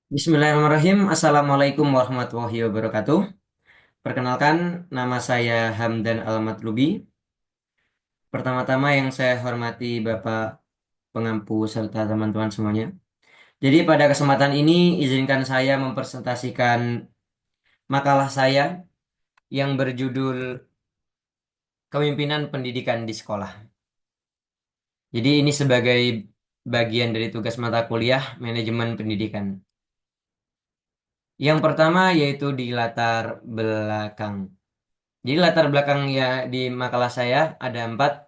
Bismillahirrahmanirrahim. Assalamualaikum warahmatullahi wabarakatuh. Perkenalkan, nama saya Hamdan Al-Matlubi. Pertama-tama yang saya hormati Bapak Pengampu serta teman-teman semuanya. Jadi pada kesempatan ini izinkan saya mempresentasikan makalah saya yang berjudul Kepemimpinan Pendidikan di Sekolah. Jadi ini sebagai bagian dari tugas mata kuliah Manajemen Pendidikan. Yang pertama yaitu di latar belakang. Jadi latar belakang ya di makalah saya ada empat.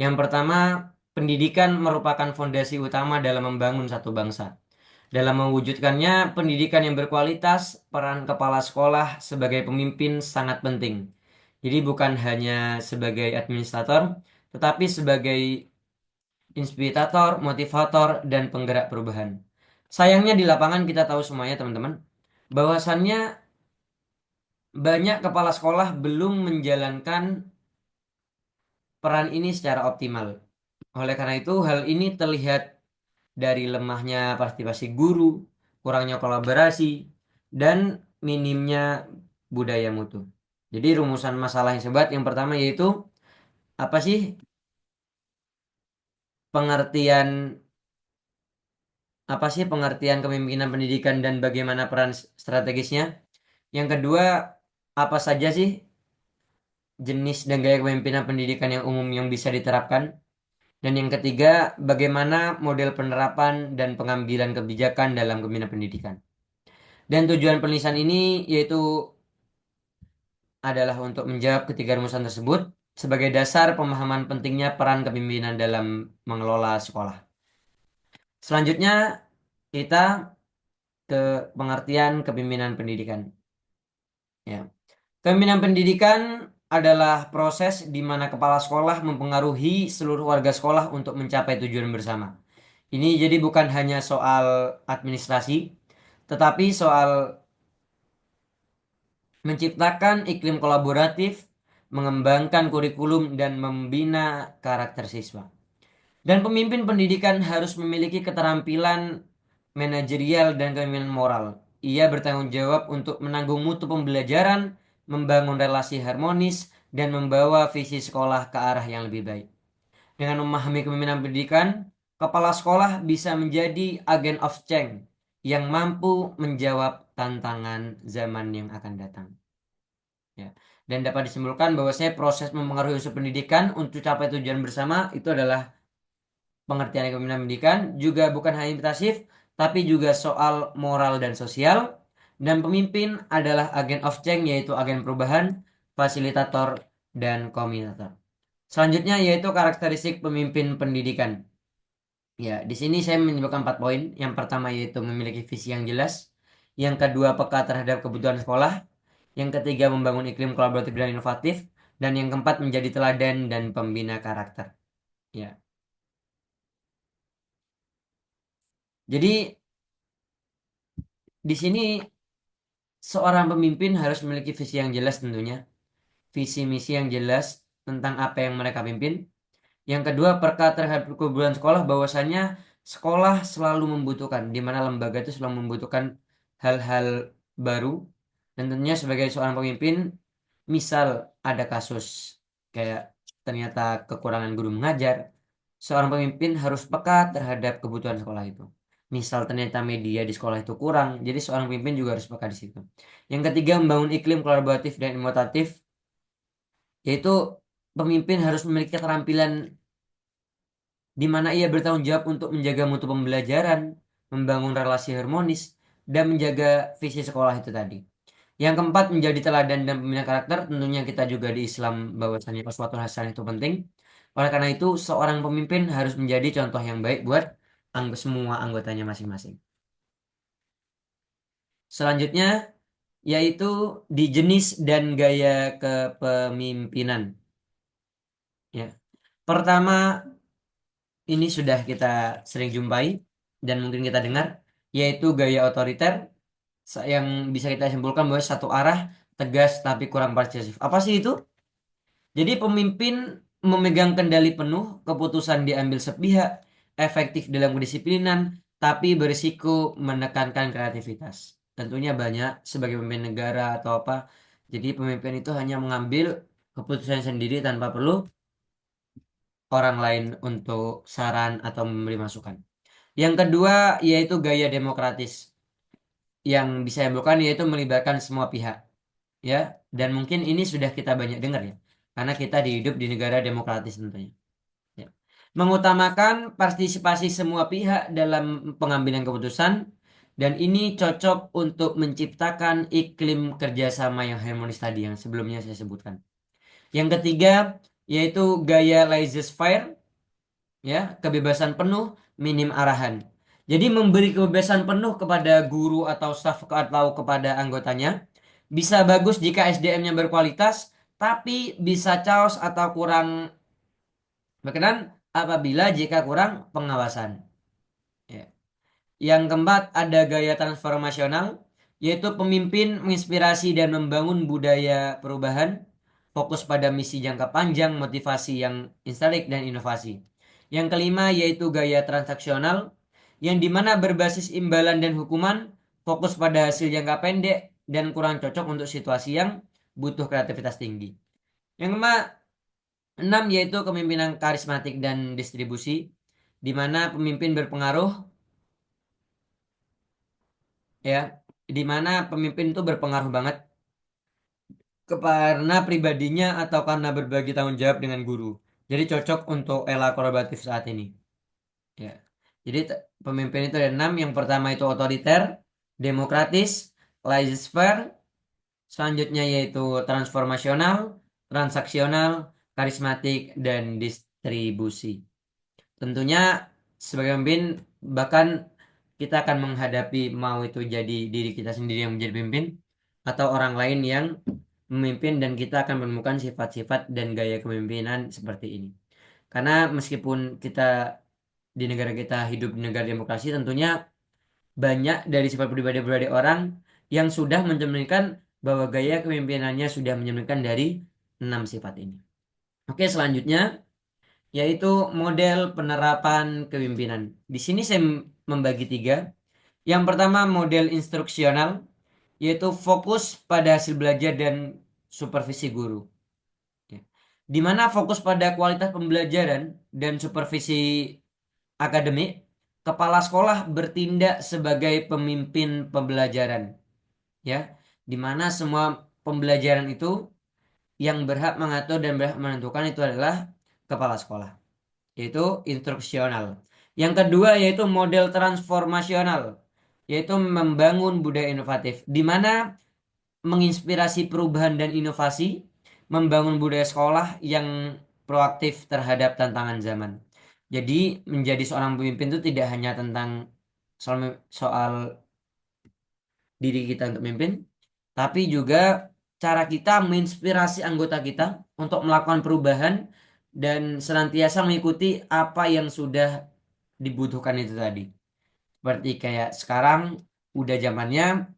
Yang pertama, pendidikan merupakan fondasi utama dalam membangun satu bangsa. Dalam mewujudkannya, pendidikan yang berkualitas, peran kepala sekolah sebagai pemimpin sangat penting. Jadi bukan hanya sebagai administrator, tetapi sebagai inspirator, motivator, dan penggerak perubahan. Sayangnya di lapangan kita tahu semuanya teman-teman, bahwasannya banyak kepala sekolah belum menjalankan peran ini secara optimal. Oleh karena itu, hal ini terlihat dari lemahnya partisipasi guru, kurangnya kolaborasi, dan minimnya budaya mutu. Jadi rumusan masalah yang sebat yang pertama yaitu apa sih pengertian pengertian kepemimpinan pendidikan dan bagaimana peran strategisnya? Yang kedua, apa saja sih jenis dan gaya kepemimpinan pendidikan yang umum yang bisa diterapkan? Dan yang ketiga, bagaimana model penerapan dan pengambilan kebijakan dalam kepemimpinan pendidikan. Dan tujuan penulisan ini yaitu adalah untuk menjawab ketiga rumusan tersebut sebagai dasar pemahaman pentingnya peran kepemimpinan dalam mengelola sekolah. Selanjutnya, kita ke pengertian kepemimpinan pendidikan. Ya. Kepemimpinan pendidikan adalah proses di mana kepala sekolah mempengaruhi seluruh warga sekolah untuk mencapai tujuan bersama. Ini jadi bukan hanya soal administrasi, tetapi soal menciptakan iklim kolaboratif, mengembangkan kurikulum, dan membina karakter siswa. Dan pemimpin pendidikan harus memiliki keterampilan manajerial dan kepemimpinan moral. Ia bertanggung jawab untuk menanggung mutu pembelajaran, membangun relasi harmonis, dan membawa visi sekolah ke arah yang lebih baik. Dengan memahami kepemimpinan pendidikan, kepala sekolah bisa menjadi agen of change yang mampu menjawab tantangan zaman yang akan datang. Ya. Dan dapat disimpulkan bahwasanya proses mempengaruhi unsur pendidikan untuk capai tujuan bersama itu adalah pengertian kepemimpinan pendidikan juga bukan hanya imitatif, tapi juga soal moral dan sosial. Dan pemimpin adalah agen of change yaitu agen perubahan, fasilitator, dan koordinator. Selanjutnya yaitu karakteristik pemimpin pendidikan. Ya, di sini saya menyebutkan 4 poin. Yang pertama yaitu memiliki visi yang jelas. Yang kedua peka terhadap kebutuhan sekolah. Yang ketiga membangun iklim kolaboratif dan inovatif. Dan yang keempat menjadi teladan dan pembina karakter. Ya, jadi di sini seorang pemimpin harus memiliki visi yang jelas tentunya. Visi misi yang jelas tentang apa yang mereka pimpin. Yang kedua, peka terhadap kebutuhan sekolah bahwasanya sekolah selalu membutuhkan, di mana lembaga itu selalu membutuhkan hal-hal baru. Dan tentunya sebagai seorang pemimpin, misal ada kasus kayak ternyata kekurangan guru mengajar, seorang pemimpin harus peka terhadap kebutuhan sekolah itu. Misal ternyata media di sekolah itu kurang, jadi seorang pemimpin juga harus peka di situ. Yang ketiga, membangun iklim kolaboratif dan inovatif, yaitu pemimpin harus memiliki keterampilan di mana ia bertanggung jawab untuk menjaga mutu pembelajaran, membangun relasi harmonis, dan menjaga visi sekolah itu tadi. Yang keempat, menjadi teladan dan pembina karakter. Tentunya kita juga di Islam bahwasanya uswatul hasanah itu penting. Oleh karena itu, seorang pemimpin harus menjadi contoh yang baik buat semua anggotanya masing-masing. Selanjutnya, yaitu di jenis dan gaya kepemimpinan. Ya. Pertama, ini sudah kita sering jumpai dan mungkin kita dengar, yaitu gaya otoriter yang bisa kita simpulkan bahwa satu arah, tegas tapi kurang persuasif. Apa sih itu? Jadi pemimpin memegang kendali penuh, keputusan diambil sepihak, efektif dalam kedisiplinan, tapi berisiko menekankan kreativitas. Tentunya banyak sebagai pemimpin negara atau apa. Jadi pemimpin itu hanya mengambil keputusan sendiri tanpa perlu orang lain untuk saran atau memberi masukan. Yang kedua yaitu gaya demokratis. Yang bisa dilakukan yaitu melibatkan semua pihak, ya. Dan mungkin ini sudah kita banyak dengar ya, karena kita hidup di negara demokratis tentunya. Ya. Mengutamakan partisipasi semua pihak dalam pengambilan keputusan, dan ini cocok untuk menciptakan iklim kerjasama yang harmonis tadi yang sebelumnya saya sebutkan. Yang ketiga yaitu gaya laissez-faire, ya, kebebasan penuh, minim arahan. Jadi memberi kebebasan penuh kepada guru atau staf atau kepada anggotanya bisa bagus jika SDM-nya berkualitas, tapi bisa chaos atau kurang berkenan apabila jika kurang pengawasan. Ya. Yang keempat ada gaya transformasional, yaitu pemimpin menginspirasi dan membangun budaya perubahan, fokus pada misi jangka panjang, motivasi yang instalik dan inovasi. Yang kelima yaitu gaya transaksional, yang dimana berbasis imbalan dan hukuman, fokus pada hasil jangka pendek dan kurang cocok untuk situasi yang butuh kreativitas tinggi. Yang enam yaitu kepemimpinan karismatik dan distribusi, di mana pemimpin berpengaruh, ya, di mana pemimpin itu berpengaruh banget karena pribadinya atau karena berbagi tanggung jawab dengan guru. Jadi cocok untuk era kolaboratif saat ini. Ya. Jadi pemimpin itu ada enam. Yang pertama itu otoriter, demokratis, laissez-faire. Selanjutnya yaitu transformasional, transaksional, karismatik, dan distribusi. Tentunya sebagai pemimpin bahkan kita akan menghadapi mau itu jadi diri kita sendiri yang menjadi pemimpin atau orang lain yang memimpin dan kita akan menemukan sifat-sifat dan gaya kepemimpinan seperti ini. Karena meskipun kita di negara kita hidup di negara demokrasi tentunya banyak dari sifat pribadi-pribadi orang yang sudah mencerminkan bahwa gaya kepemimpinannya sudah mencerminkan dari enam sifat ini. Oke, selanjutnya yaitu model penerapan kepemimpinan. Di sini saya membagi tiga. Yang pertama model instruksional, yaitu fokus pada hasil belajar dan supervisi guru. Ya. Di mana fokus pada kualitas pembelajaran dan supervisi akademik, kepala sekolah bertindak sebagai pemimpin pembelajaran. Ya, di mana semua pembelajaran itu yang berhak mengatur dan berhak menentukan itu adalah kepala sekolah, yaitu instruksional. Yang kedua yaitu model transformasional, yaitu membangun budaya inovatif, di mana menginspirasi perubahan dan inovasi, membangun budaya sekolah yang proaktif terhadap tantangan zaman. Jadi menjadi seorang pemimpin itu tidak hanya tentang soal diri kita untuk memimpin, tapi juga cara kita menginspirasi anggota kita untuk melakukan perubahan dan senantiasa mengikuti apa yang sudah dibutuhkan itu tadi. Seperti kayak sekarang udah zamannya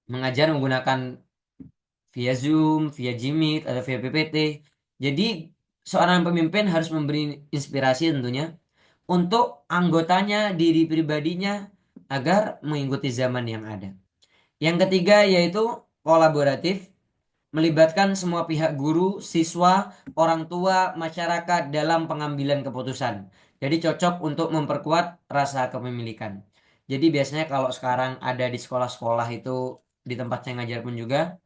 mengajar menggunakan via Zoom, via Jimit, atau via PPT. Jadi seorang pemimpin harus memberi inspirasi tentunya untuk anggotanya, diri pribadinya agar mengikuti zaman yang ada. Yang ketiga yaitu kolaboratif, melibatkan semua pihak guru, siswa, orang tua, masyarakat dalam pengambilan keputusan. Jadi cocok untuk memperkuat rasa kepemilikan. Jadi biasanya kalau sekarang ada di sekolah-sekolah itu di tempat saya ngajar pun juga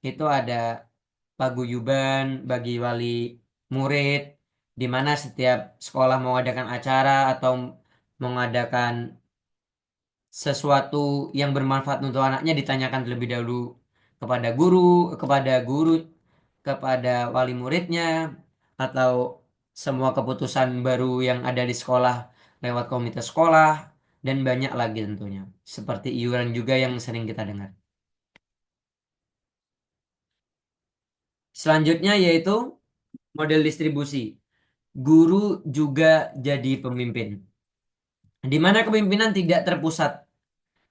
itu ada paguyuban bagi wali murid di mana setiap sekolah mengadakan acara atau mengadakan sesuatu yang bermanfaat untuk anaknya ditanyakan terlebih dahulu kepada guru, kepada guru, kepada wali muridnya, atau semua keputusan baru yang ada di sekolah lewat komite sekolah, dan banyak lagi tentunya. Seperti iuran juga yang sering kita dengar. Selanjutnya yaitu model distribusi. Guru juga jadi pemimpin. Di mana kepemimpinan tidak terpusat.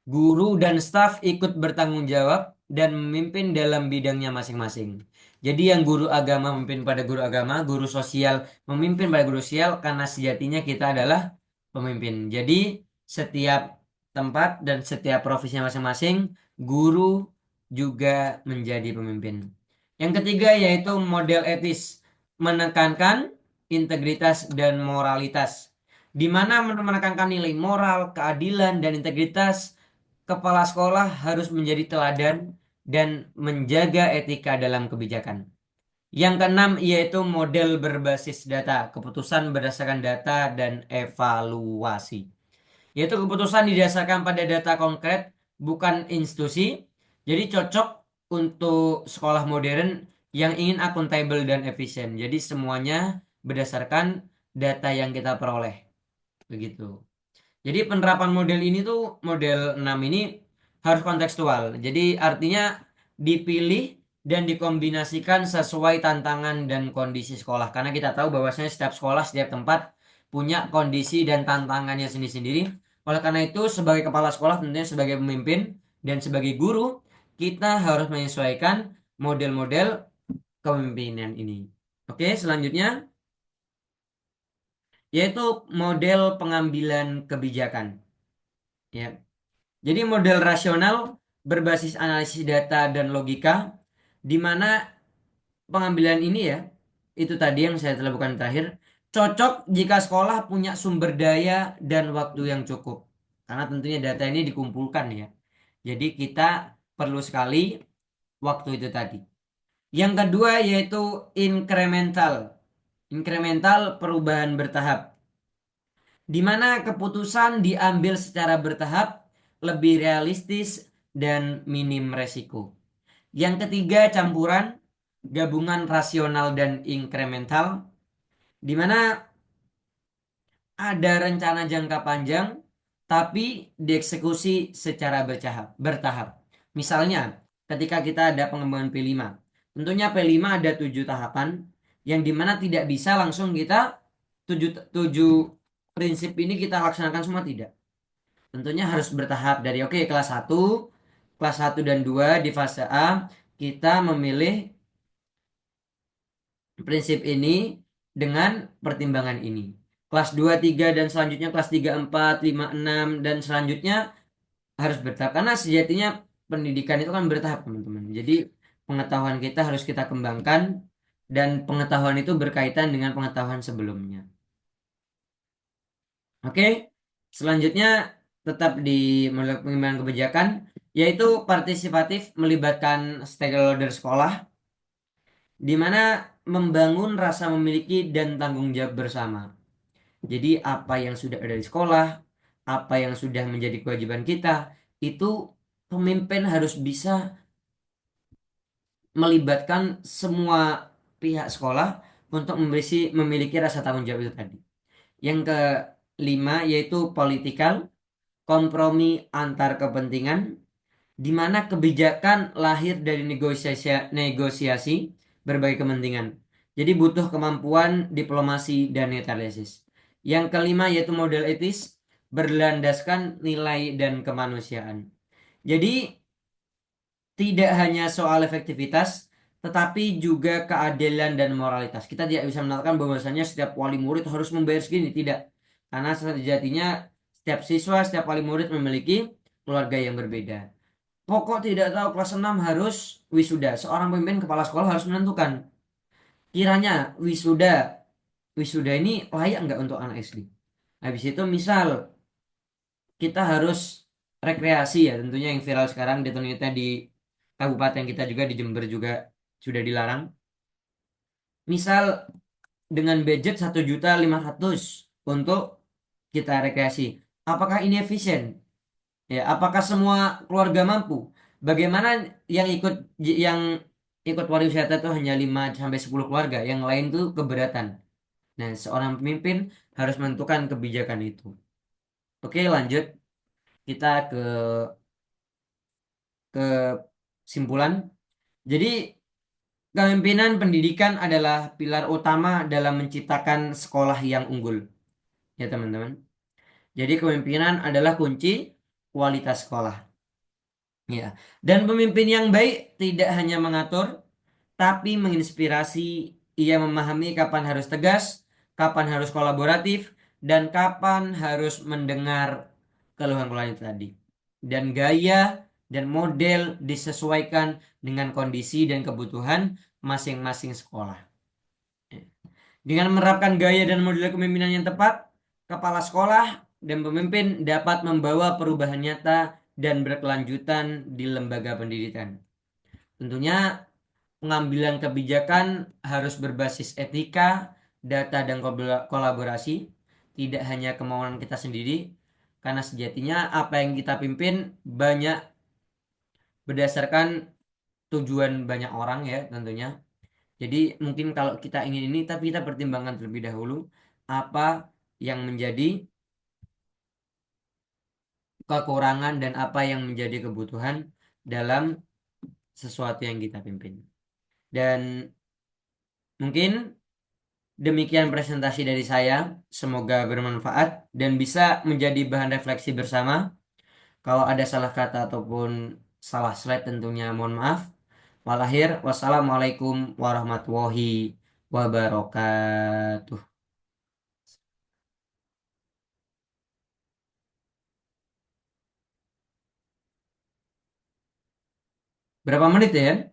Guru dan staf ikut bertanggung jawab dan memimpin dalam bidangnya masing-masing. Jadi yang guru agama memimpin pada guru agama, guru sosial memimpin pada guru sosial karena sejatinya kita adalah pemimpin. Jadi setiap tempat dan setiap profesinya masing-masing, guru juga menjadi pemimpin. Yang ketiga yaitu model etis, menekankan integritas dan moralitas. Di mana menekankan nilai moral, keadilan, dan integritas, kepala sekolah harus menjadi teladan dan menjaga etika dalam kebijakan. Yang keenam yaitu model berbasis data, keputusan berdasarkan data dan evaluasi. Yaitu keputusan didasarkan pada data konkret, bukan institusi. Jadi cocok untuk sekolah modern yang ingin akuntabel dan efisien. Jadi semuanya berdasarkan data yang kita peroleh. Begitu. Jadi penerapan model ini tuh model 6 ini harus kontekstual. Jadi artinya dipilih dan dikombinasikan sesuai tantangan dan kondisi sekolah. Karena kita tahu bahwasanya setiap sekolah, setiap tempat punya kondisi dan tantangannya sendiri-sendiri. Oleh karena itu sebagai kepala sekolah tentunya sebagai pemimpin dan sebagai guru kita harus menyesuaikan model-model kepemimpinan ini. Oke, selanjutnya yaitu model pengambilan kebijakan. Ya. Jadi model rasional berbasis analisis data dan logika, di mana pengambilan ini ya, itu tadi yang saya telah bukan terakhir, cocok jika sekolah punya sumber daya dan waktu yang cukup. Karena tentunya data ini dikumpulkan ya. Jadi kita perlu sekali waktu itu tadi. Yang kedua yaitu incremental. Incremental perubahan bertahap, di mana keputusan diambil secara bertahap, lebih realistis dan minim resiko. Yang ketiga, campuran, gabungan rasional dan inkremental, di mana ada rencana jangka panjang, tapi dieksekusi secara bertahap. Misalnya, ketika kita ada pengembangan P5, tentunya P5 ada 7 tahapan, yang dimana tidak bisa langsung kita 7 prinsip ini kita laksanakan semua, tidak. Tentunya harus bertahap dari oke kelas satu dan 2 di fase A kita memilih prinsip ini dengan pertimbangan ini. Kelas 2 3 dan selanjutnya kelas 3 4 5 6 dan selanjutnya harus bertahap karena sejatinya pendidikan itu kan bertahap, teman-teman. Jadi pengetahuan kita harus kita kembangkan dan pengetahuan itu berkaitan dengan pengetahuan sebelumnya. Oke, selanjutnya tetap di model pengembangan kebijakan, yaitu partisipatif melibatkan stakeholder sekolah, di mana membangun rasa memiliki dan tanggung jawab bersama. Jadi apa yang sudah ada di sekolah, apa yang sudah menjadi kewajiban kita, itu pemimpin harus bisa melibatkan semua pihak sekolah untuk memiliki rasa tanggung jawab itu tadi. Yang kelima yaitu politikal, kompromi antar kepentingan, di mana kebijakan lahir dari negosiasi berbagai kepentingan. Jadi butuh kemampuan diplomasi dan netralisis. Yang kelima yaitu model etis berlandaskan nilai dan kemanusiaan. Jadi tidak hanya soal efektivitas, tetapi juga keadilan dan moralitas. Kita tidak bisa menetapkan bahwasanya setiap wali murid harus membayar segini, tidak. Karena sejatinya setiap siswa, setiap wali murid memiliki keluarga yang berbeda. Pokok tidak tahu kelas 6 harus wisuda. Seorang pemimpin kepala sekolah harus menentukan. Kiranya wisuda wisuda ini layak nggak untuk anak SD. Habis itu misal kita harus rekreasi ya, tentunya yang viral sekarang ternyata di kabupaten kita juga di Jember juga sudah dilarang. Misal dengan budget 1.500.000 untuk kita rekreasi. Apakah ini efisien? Ya, apakah semua keluarga mampu? Bagaimana yang ikut pariwisata itu hanya 5 sampai 10 keluarga, yang lain tuh keberatan. Nah, seorang pemimpin harus menentukan kebijakan itu. Oke, lanjut kita kesimpulan. Jadi, kepemimpinan pendidikan adalah pilar utama dalam menciptakan sekolah yang unggul. Ya, teman-teman. Jadi, kepemimpinan adalah kunci kualitas sekolah. Ya. Dan pemimpin yang baik tidak hanya mengatur, tapi menginspirasi. Ia memahami kapan harus tegas, kapan harus kolaboratif, dan kapan harus mendengar keluhan-keluhan itu tadi. Dan gaya dan model disesuaikan dengan kondisi dan kebutuhan masing-masing sekolah. Dengan menerapkan gaya dan model kepemimpinan yang tepat, kepala sekolah dan pemimpin dapat membawa perubahan nyata dan berkelanjutan di lembaga pendidikan. Tentunya pengambilan kebijakan harus berbasis etika, data, dan kolaborasi, tidak hanya kemauan kita sendiri, karena sejatinya apa yang kita pimpin banyak berdasarkan tujuan banyak orang ya tentunya. Jadi mungkin kalau kita ingin ini, tapi kita pertimbangkan terlebih dahulu apa yang menjadi kekurangan dan apa yang menjadi kebutuhan dalam sesuatu yang kita pimpin. Dan mungkin demikian presentasi dari saya. Semoga bermanfaat dan bisa menjadi bahan refleksi bersama. Kalau ada salah kata ataupun salah slide tentunya mohon maaf. Walahir, wassalamualaikum warahmatullahi wabarakatuh. Berapa menit ya?